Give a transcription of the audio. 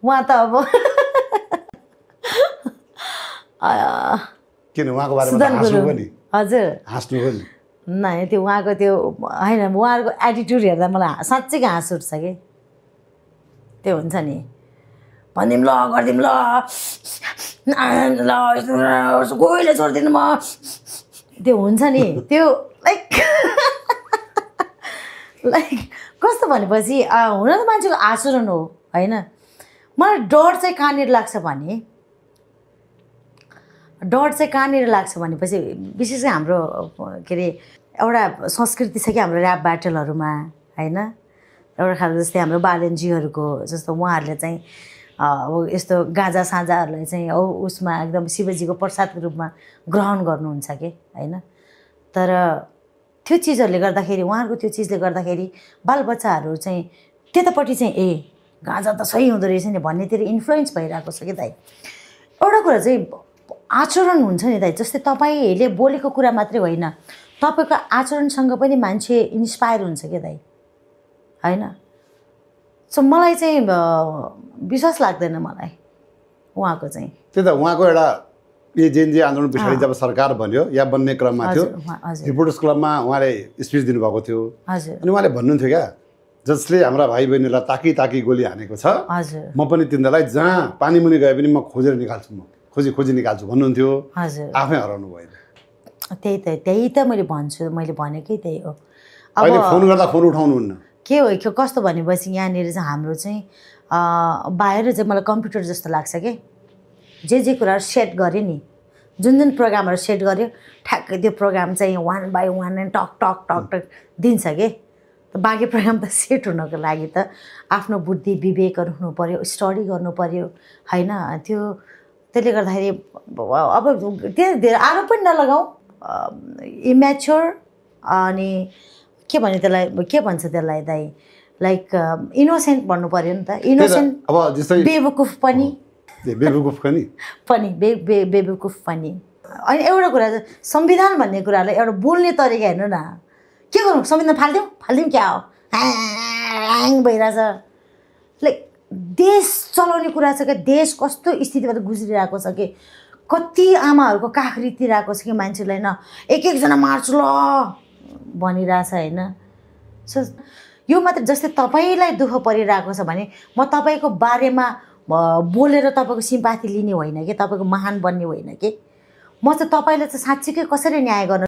उहाँ त अब किन उहाँको बारेमा हाँस्नु पनि हजुर हाँस्नु पनि नै त्यो उहाँको त्यो होइन उहाँहरूको एटिट्युड हेर्दा मलाई साँच्चैको हाँस उठ्छ कि त्यो हुन्छ नि भनिदिउँ ल गरिदिउँ ल गइले छोडिदिनु म त्यो हुन्छ नि त्यो लाइक लाइक कस्तो भनेपछि हुन त मान्छेको आचरण हो होइन मलाई डर चाहिँ कहाँनिर लाग्छ भने भनेपछि विशेष गरी हाम्रो के अरे एउटा संस्कृति छ कि हाम्रो ऱ्याप ब्याटलहरूमा होइन एउटा खालको जस्तै हाम्रो बालनजीहरूको जस्तो उहाँहरूले चाहिँ अब यस्तो गाजा साँझाहरूलाई चाहिँ उसमा एकदम शिवजीको प्रसादको रूपमा ग्रहण गर्नुहुन्छ कि होइन तर त्यो चिजहरूले गर्दाखेरि उहाँहरूको त्यो चिजले गर्दाखेरि बालबच्चाहरू चाहिँ त्यतापट्टि चाहिँ गाजा त सही हुँदो रहेछ नि भन्नेतिर इन्फ्लुएन्स भइरहेको छ कि दाइ एउटा कुरा चाहिँ आचरण हुन्छ नि दाइ जस्तै तपाईँले बोलेको कुरा मात्रै होइन तपाईँको आचरणसँग पनि मान्छे इन्सपायर हुन्छ क्या दाइ होइन सो मलाई चाहिँ विश्वास लाग्दैन मलाई उहाँको चाहिँ त्यही त उहाँको एउटा जेएनजी आन्दोलन पछाडि जब सरकार बन्यो या बन्ने क्रममा थियो रिपोर्टर्स क्लबमा उहाँले स्पिच दिनुभएको थियो अनि उहाँले भन्नुहुन्थ्यो क्या जसले हाम्रा भाइ बहिनीलाई ताकी ताकी गोली हानेको छ म पनि तिनीहरूलाई जहाँ पानी मुनि गए पनि म खोजेर निकाल्छु म खोजी निकाल्छु भन्नुहुन्थ्यो आफै हराउनु भयो त्यही त मैले भन्छु मैले भनेकै त्यही हो अहिले फोन गर्दा फोन उठाउनुहुन्न के हो कस्तो भनेपछि यहाँनिर चाहिँ हाम्रो चाहिँ बाहिर चाहिँ मलाई कम्प्युटर जस्तो लाग्छ कि जे कुराहरू सेट गरेँ नि जुन प्रोग्रामहरू सेट गर्यो ठ्याक्कै त्यो प्रोग्राम चाहिँ वान बाई वान टक टक टक टक दिन्छ कि बाँकी प्रोग्राम त सेट हुनको लागि त आफ्नो बुद्धि विवेकहरू हुनु पऱ्यो स्टडी गर्नु पऱ्यो होइन त्यसले गर्दाखेरि अब धेरै आरोप पनि नलगाउँ इम्याच्योर अनि के भन्छ त्यसलाई दाइ लाइक इनोसेन्ट भन्नु पऱ्यो नि त इनोसेन्ट अब जस्तै बेवकुफ पनि बेवकुफ पनि अनि एउटा कुरा चाहिँ संविधान भन्ने कुरालाई एउटा बोल्ने तरिका हेर्नु न के गरौँ संविधान फालिदिउँ क्या हो ह्याङ भइरहेछ लाइक देश चलाउने कुरा छ क्या देश कस्तो स्थितिबाट गुज्रिरहेको छ कि कति आमाहरूको काख रितिरहेको छ कि मान्छेलाई न एकजना मार्छु ल भनिरहेछ होइन सो यो मात्र जस्तै तपाईँलाई दुःख परिरहेको छ भने म तपाईँको बारेमा बोलेर तपाईँको सिम्पाथी लिने होइन कि तपाईँको महान बन्ने होइन कि म चाहिँ तपाईँलाई चाहिँ साँच्चीकै कसरी न्याय गर्न